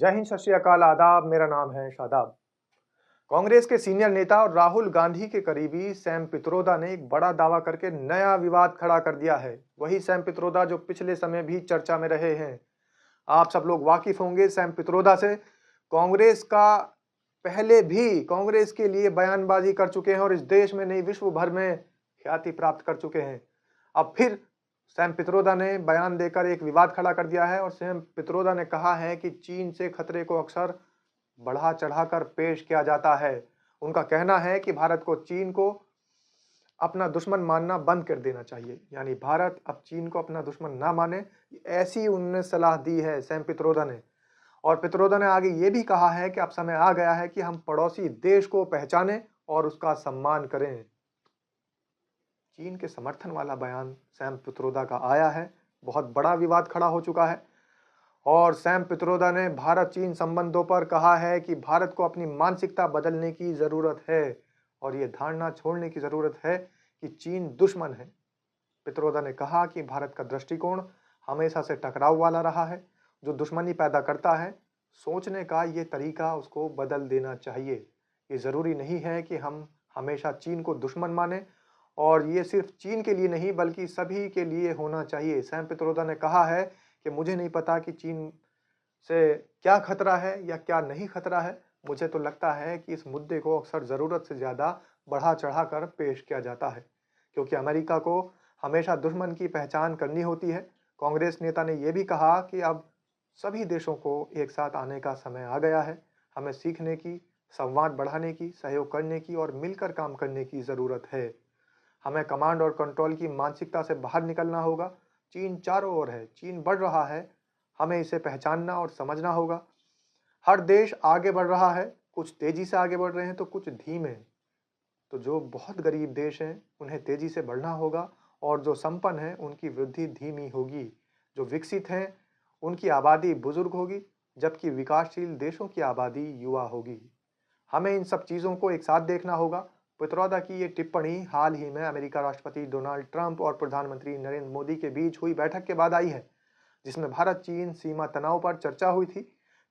जय हिंद, सत श्री अकाल, आदाब। मेरा नाम है शादाब। कांग्रेस के सीनियर नेता और राहुल गांधी के करीबी सैम पित्रोदा ने एक बड़ा दावा करके नया विवाद खड़ा कर दिया है। वही सैम पित्रोदा जो पिछले समय भी चर्चा में रहे हैं। आप सब लोग वाकिफ होंगे सैम पित्रोदा से। कांग्रेस का पहले भी कांग्रेस के लिए बयानबाजी कर चुके हैं और इस देश में नहीं विश्व भर में ख्याति प्राप्त कर चुके हैं। अब फिर सैम पित्रोदा ने बयान देकर एक विवाद खड़ा कर दिया है और सैम पित्रोदा ने कहा है कि चीन से खतरे को अक्सर बढ़ा चढ़ाकर पेश किया जाता है। उनका कहना है कि भारत को चीन को अपना दुश्मन मानना बंद कर देना चाहिए, यानी भारत अब चीन को अपना दुश्मन ना माने। ऐसी उन्होंने सलाह दी है सैम पित्रोदा ने। और पित्रोदा ने आगे ये भी कहा है कि अब समय आ गया है कि हम पड़ोसी देश को पहचानें और उसका सम्मान करें। चीन के समर्थन वाला बयान सैम पित्रोदा का आया है, बहुत बड़ा विवाद खड़ा हो चुका है। और सैम पित्रोदा ने भारत चीन संबंधों पर कहा है कि भारत को अपनी मानसिकता बदलने की ज़रूरत है और ये धारणा छोड़ने की ज़रूरत है कि चीन दुश्मन है। पित्रोदा ने कहा कि भारत का दृष्टिकोण हमेशा से टकराव वाला रहा है, जो दुश्मनी पैदा करता है। सोचने का ये तरीका उसको बदल देना चाहिए। ये ज़रूरी नहीं है कि हम हमेशा चीन को दुश्मन माने और ये सिर्फ चीन के लिए नहीं बल्कि सभी के लिए होना चाहिए। सैम पित्रोदा ने कहा है कि मुझे नहीं पता कि चीन से क्या खतरा है या क्या नहीं खतरा है। मुझे तो लगता है कि इस मुद्दे को अक्सर ज़रूरत से ज़्यादा बढ़ा चढ़ाकर पेश किया जाता है, क्योंकि अमेरिका को हमेशा दुश्मन की पहचान करनी होती है। कांग्रेस नेता ने यह भी कहा कि अब सभी देशों को एक साथ आने का समय आ गया है। हमें सीखने की, संवाद बढ़ाने की, सहयोग करने की और मिलकर काम करने की ज़रूरत है। हमें कमांड और कंट्रोल की मानसिकता से बाहर निकलना होगा। चीन चारों ओर है, चीन बढ़ रहा है, हमें इसे पहचानना और समझना होगा। हर देश आगे बढ़ रहा है, कुछ तेजी से आगे बढ़ रहे हैं तो कुछ धीमे। तो जो बहुत गरीब देश हैं उन्हें तेजी से बढ़ना होगा और जो संपन्न हैं उनकी वृद्धि धीमी होगी। जो विकसित हैं उनकी आबादी बुजुर्ग होगी, जबकि विकासशील देशों की आबादी युवा होगी। हमें इन सब चीज़ों को एक साथ देखना होगा। पित्रोदा की ये टिप्पणी हाल ही में अमेरिका राष्ट्रपति डोनाल्ड ट्रंप और प्रधानमंत्री नरेंद्र मोदी के बीच हुई बैठक के बाद आई है, जिसमें भारत चीन सीमा तनाव पर चर्चा हुई थी।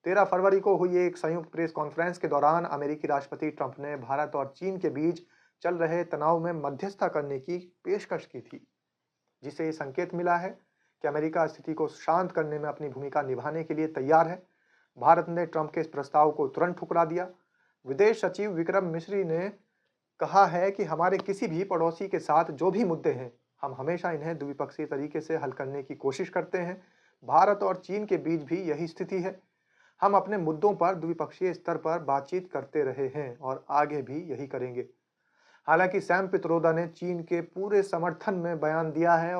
13 फरवरी को हुई एक संयुक्त प्रेस कॉन्फ्रेंस के दौरान अमेरिकी राष्ट्रपति ट्रंप ने भारत और चीन के बीच चल रहे तनाव में मध्यस्थता करने की पेशकश की थी, जिससे ये संकेत मिला है कि अमेरिका स्थिति को शांत करने में अपनी भूमिका निभाने के लिए तैयार है। भारत ने ट्रंप के इस प्रस्ताव को तुरंत ठुकरा दिया। विदेश सचिव विक्रम मिस्री ने कहा है कि हमारे किसी भी पड़ोसी के साथ जो भी मुद्दे हैं, हम हमेशा इन्हें द्विपक्षीय तरीके से हल करने की कोशिश करते हैं। भारत और चीन के बीच भी यही स्थिति है। हम अपने मुद्दों पर द्विपक्षीय स्तर पर बातचीत करते रहे हैं और आगे भी यही करेंगे। हालांकि सैम पित्रोदा ने चीन के पूरे समर्थन में बयान दिया है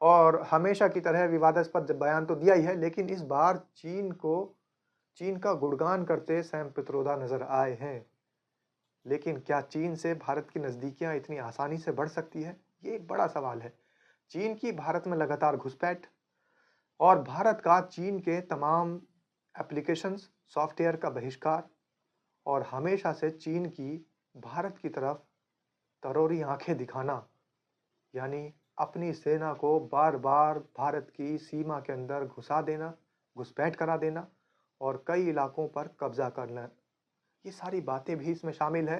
और हमेशा की तरह विवादास्पद बयान तो दिया ही है, लेकिन इस बार चीन का गुणगान करते सैम पित्रोदा नजर आए हैं। लेकिन क्या चीन से भारत की नज़दीकियां इतनी आसानी से बढ़ सकती है? ये एक बड़ा सवाल है। चीन की भारत में लगातार घुसपैठ और भारत का चीन के तमाम एप्लीकेशंस, सॉफ्टवेयर का बहिष्कार और हमेशा से चीन की भारत की तरफ तरोरी आंखें दिखाना, यानी अपनी सेना को बार बार भारत की सीमा के अंदर घुसा देना, घुसपैठ करा देना और कई इलाकों पर कब्जा करना, ये सारी बातें भी इसमें शामिल है।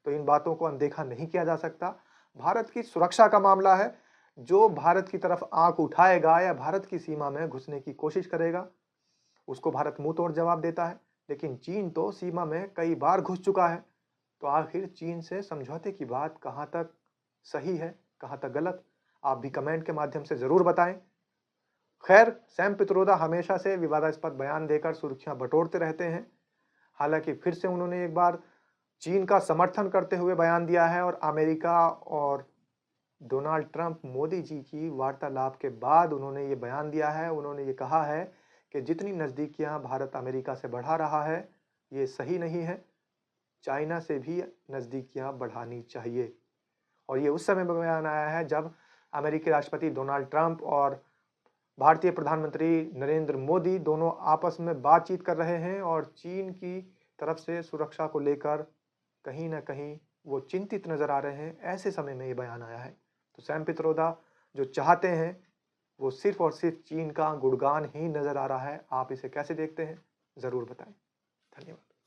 तो इन बातों को अनदेखा नहीं किया जा सकता। भारत की सुरक्षा का मामला है। जो भारत की तरफ आंख उठाएगा या भारत की सीमा में घुसने की कोशिश करेगा, उसको भारत मुंह तोड़ जवाब देता है। लेकिन चीन तो सीमा में कई बार घुस चुका है। तो आखिर चीन से समझौते की बात कहां तक सही है, कहां तक गलत? आप भी कमेंट के माध्यम से जरूर बताएं। खैर, सैम पित्रोदा हमेशा से विवादास्पद बयान देकर सुर्खियां बटोरते रहते हैं। हालांकि फिर से उन्होंने एक बार चीन का समर्थन करते हुए बयान दिया है और अमेरिका और डोनाल्ड ट्रंप मोदी जी की वार्तालाप के बाद उन्होंने ये बयान दिया है। उन्होंने ये कहा है कि जितनी नज़दीकियां भारत अमेरिका से बढ़ा रहा है, ये सही नहीं है। चाइना से भी नज़दीकियां बढ़ानी चाहिए। और ये उस समय बयान आया है जब अमेरिकी राष्ट्रपति डोनाल्ड ट्रंप और भारतीय प्रधानमंत्री नरेंद्र मोदी दोनों आपस में बातचीत कर रहे हैं और चीन की तरफ से सुरक्षा को लेकर कहीं ना कहीं वो चिंतित नजर आ रहे हैं। ऐसे समय में ये बयान आया है। तो सैम पित्रोदा जो चाहते हैं वो सिर्फ और सिर्फ चीन का गुणगान ही नजर आ रहा है। आप इसे कैसे देखते हैं? ज़रूर बताएं। धन्यवाद।